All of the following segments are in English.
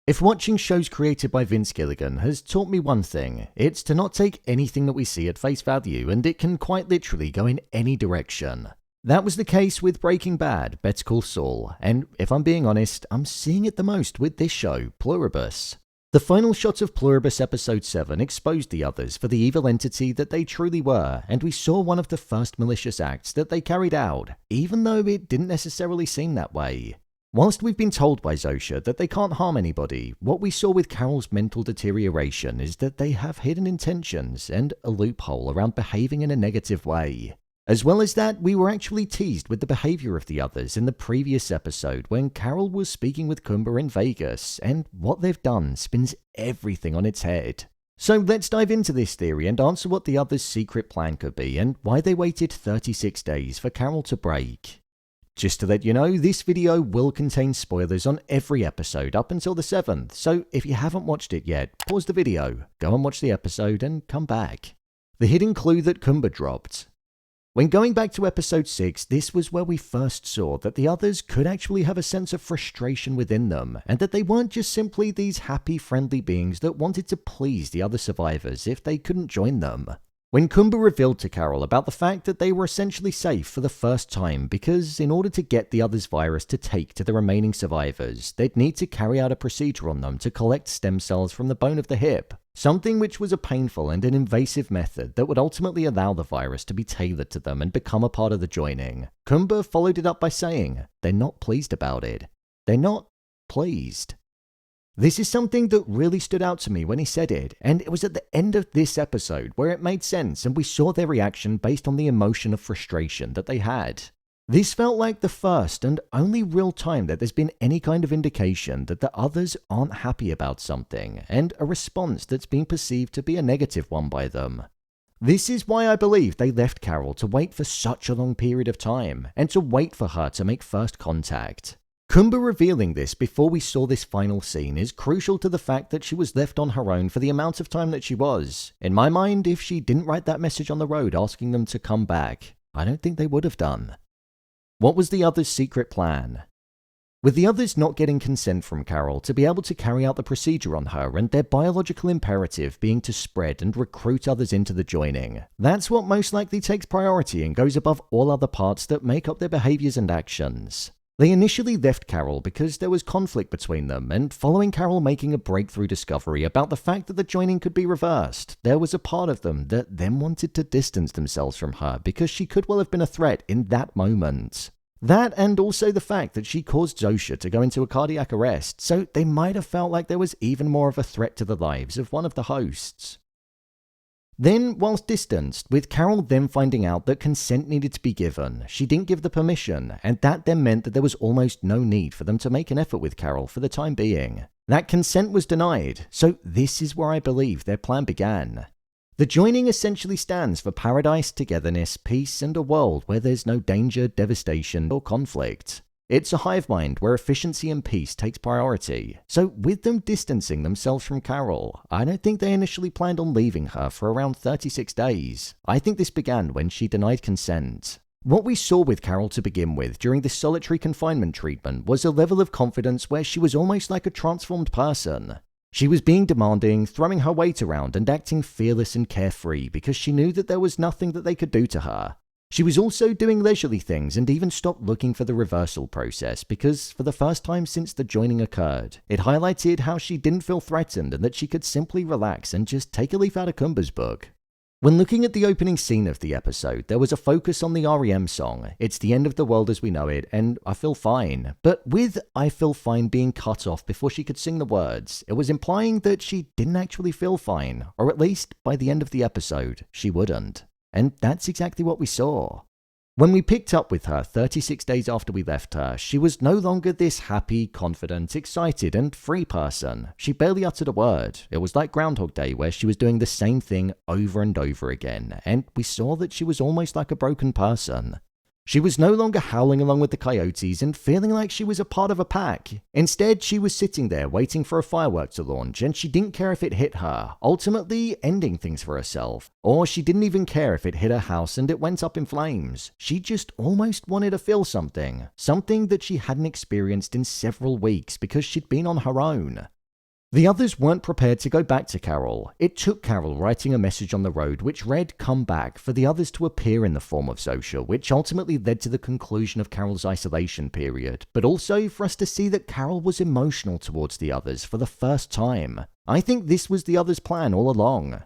If watching shows created by Vince Gilligan has taught me one thing, it's to not take anything that we see at face value, and it can quite literally go in any direction. That was the case with Breaking Bad, Better Call Saul, and if I'm being honest, I'm seeing it the most with this show, Pluribus. The final shot of Pluribus Episode 7 exposed the others for the evil entity that they truly were, and we saw one of the first malicious acts that they carried out, even though it didn't necessarily seem that way. Whilst we've been told by Zosia that they can't harm anybody, what we saw with Carol's mental deterioration is that they have hidden intentions and a loophole around behaving in a negative way. As well as that, we were actually teased with the behavior of the others in the previous episode when Carol was speaking with Koumba in Vegas, and what they've done spins everything on its head. So let's dive into this theory and answer what the others' secret plan could be and why they waited 36 days for Carol to break. Just to let you know, this video will contain spoilers on every episode up until the 7th, so if you haven't watched it yet, pause the video, go and watch the episode and come back. The hidden clue that Koumba dropped. When going back to episode 6, this was where we first saw that the others could actually have a sense of frustration within them, and that they weren't just simply these happy, friendly beings that wanted to please the other survivors if they couldn't join them. When Koumba revealed to Carol about the fact that they were essentially safe for the first time because in order to get the other's virus to take to the remaining survivors, they'd need to carry out a procedure on them to collect stem cells from the bone of the hip, something which was a painful and an invasive method that would ultimately allow the virus to be tailored to them and become a part of the joining. Koumba followed it up by saying, they're not pleased about it. They're not pleased. This is something that really stood out to me when he said it, and it was at the end of this episode where it made sense and we saw their reaction based on the emotion of frustration that they had. This felt like the first and only real time that there's been any kind of indication that the others aren't happy about something, and a response that's been perceived to be a negative one by them. This is why I believe they left Carol to wait for such a long period of time, and to wait for her to make first contact. Koumba revealing this before we saw this final scene is crucial to the fact that she was left on her own for the amount of time that she was. In my mind, if she didn't write that message on the road asking them to come back, I don't think they would have done. What was the others' secret plan? With the others not getting consent from Carol to be able to carry out the procedure on her and their biological imperative being to spread and recruit others into the joining, that's what most likely takes priority and goes above all other parts that make up their behaviors and actions. They initially left Carol because there was conflict between them, and following Carol making a breakthrough discovery about the fact that the joining could be reversed, there was a part of them that then wanted to distance themselves from her because she could well have been a threat in that moment. That, and also the fact that she caused Zosia to go into a cardiac arrest, so they might have felt like there was even more of a threat to the lives of one of the hosts. Then, whilst distanced, with Carol then finding out that consent needed to be given, she didn't give the permission, and that then meant that there was almost no need for them to make an effort with Carol for the time being. That consent was denied, so this is where I believe their plan began. The joining essentially stands for paradise, togetherness, peace, and a world where there's no danger, devastation, or conflict. It's a hive mind where efficiency and peace takes priority. So with them distancing themselves from Carol, I don't think they initially planned on leaving her for around 36 days. I think this began when she denied consent. What we saw with Carol to begin with during this solitary confinement treatment was a level of confidence where she was almost like a transformed person. She was being demanding, throwing her weight around and acting fearless and carefree because she knew that there was nothing that they could do to her. She was also doing leisurely things and even stopped looking for the reversal process because, for the first time since the joining occurred, it highlighted how she didn't feel threatened and that she could simply relax and just take a leaf out of Koumba's book. When looking at the opening scene of the episode, there was a focus on the REM song, It's the End of the World as We Know It, and I Feel Fine. But with I Feel Fine being cut off before she could sing the words, it was implying that she didn't actually feel fine, or at least by the end of the episode, she wouldn't. And that's exactly what we saw. When we picked up with her 36 days after we left her, she was no longer this happy, confident, excited, and free person. She barely uttered a word. It was like Groundhog Day where she was doing the same thing over and over again, and we saw that she was almost like a broken person. She was no longer howling along with the coyotes and feeling like she was a part of a pack. Instead, she was sitting there waiting for a firework to launch, and she didn't care if it hit her, ultimately ending things for herself. Or she didn't even care if it hit her house and it went up in flames. She just almost wanted to feel something that she hadn't experienced in several weeks because she'd been on her own. The others weren't prepared to go back to Carol. It took Carol writing a message on the road which read, "Come back," for the others to appear in the form of Zosia, which ultimately led to the conclusion of Carol's isolation period, but also for us to see that Carol was emotional towards the others for the first time. I think this was the others' plan all along.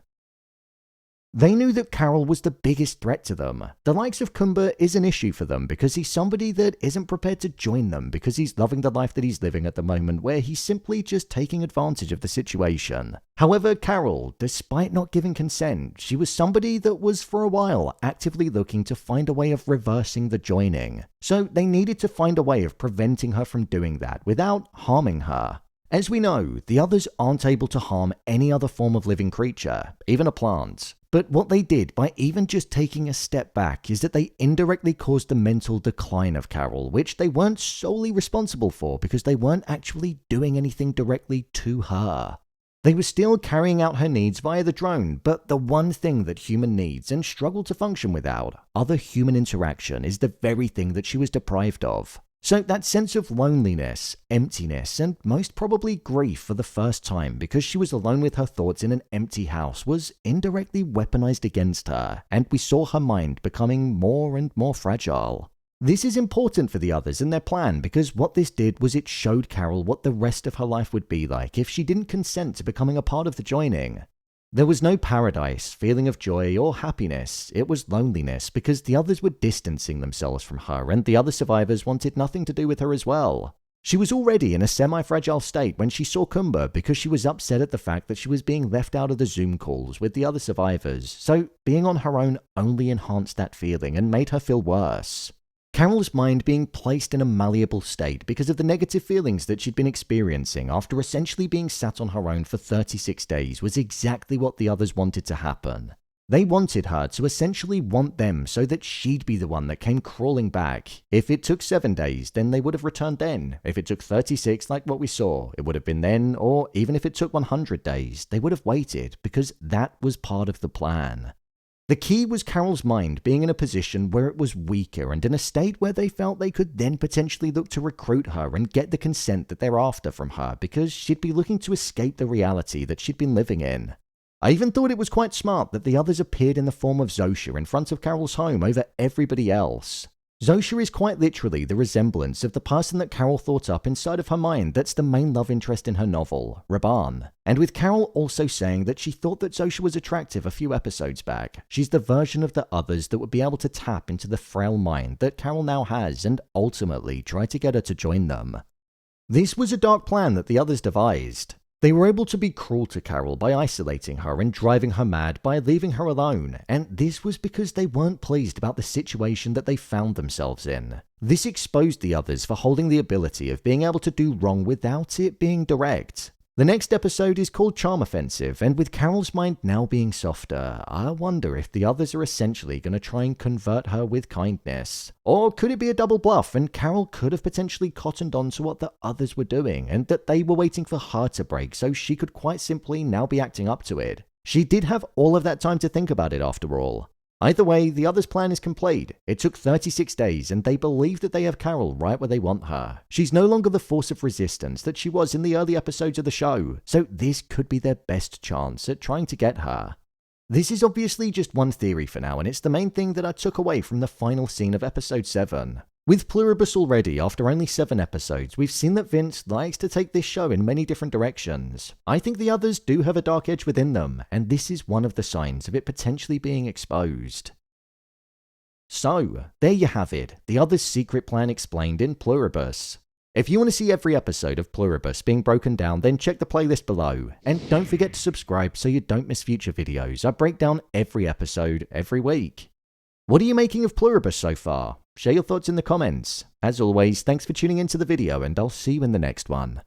They knew that Carol was the biggest threat to them. The likes of Koumba is an issue for them because he's somebody that isn't prepared to join them because he's loving the life that he's living at the moment, where he's simply just taking advantage of the situation. However, Carol, despite not giving consent, she was somebody that was for a while actively looking to find a way of reversing the joining. So they needed to find a way of preventing her from doing that without harming her. As we know, the others aren't able to harm any other form of living creature, even a plant. But what they did by even just taking a step back is that they indirectly caused the mental decline of Carol, which they weren't solely responsible for because they weren't actually doing anything directly to her. They were still carrying out her needs via the drone, but the one thing that human needs and struggle to function without, other human interaction, is the very thing that she was deprived of. So that sense of loneliness, emptiness, and most probably grief for the first time because she was alone with her thoughts in an empty house was indirectly weaponized against her, and we saw her mind becoming more and more fragile. This is important for the others and their plan because what this did was it showed Carol what the rest of her life would be like if she didn't consent to becoming a part of the joining. There was no paradise, feeling of joy, or happiness. It was loneliness because the others were distancing themselves from her and the other survivors wanted nothing to do with her as well. She was already in a semi-fragile state when she saw Koumba because she was upset at the fact that she was being left out of the Zoom calls with the other survivors, so being on her own only enhanced that feeling and made her feel worse. Carol's mind being placed in a malleable state because of the negative feelings that she'd been experiencing after essentially being sat on her own for 36 days was exactly what the others wanted to happen. They wanted her to essentially want them so that she'd be the one that came crawling back. If it took 7 days, then they would have returned then. If it took 36, like what we saw, it would have been then, or even if it took 100 days, they would have waited because that was part of the plan. The key was Carol's mind being in a position where it was weaker and in a state where they felt they could then potentially look to recruit her and get the consent that they're after from her because she'd be looking to escape the reality that she'd been living in. I even thought it was quite smart that the others appeared in the form of Zosia in front of Carol's home over everybody else. Zosia is quite literally the resemblance of the person that Carol thought up inside of her mind that's the main love interest in her novel, Raban. And with Carol also saying that she thought that Zosia was attractive a few episodes back, she's the version of the others that would be able to tap into the frail mind that Carol now has and ultimately try to get her to join them. This was a dark plan that the others devised. They were able to be cruel to Carol by isolating her and driving her mad by leaving her alone, and this was because they weren't pleased about the situation that they found themselves in. This exposed the others for holding the ability of being able to do wrong without it being direct. The next episode is called Charm Offensive, and with Carol's mind now being softer, I wonder if the others are essentially going to try and convert her with kindness. Or could it be a double bluff and Carol could have potentially cottoned on to what the others were doing and that they were waiting for her to break so she could quite simply now be acting up to it? She did have all of that time to think about it after all. Either way, the others' plan is complete. It took 36 days and they believe that they have Carol right where they want her. She's no longer the force of resistance that she was in the early episodes of the show, so this could be their best chance at trying to get her. This is obviously just one theory for now, and it's the main thing that I took away from the final scene of episode 7. With Pluribus already, after only 7 episodes, we've seen that Vince likes to take this show in many different directions. I think the others do have a dark edge within them, and this is one of the signs of it potentially being exposed. So, there you have it, the others' secret plan explained in Pluribus. If you want to see every episode of Pluribus being broken down, then check the playlist below, and don't forget to subscribe so you don't miss future videos. I break down every episode every week. What are you making of Pluribus so far? Share your thoughts in the comments. As always, thanks for tuning into the video and I'll see you in the next one.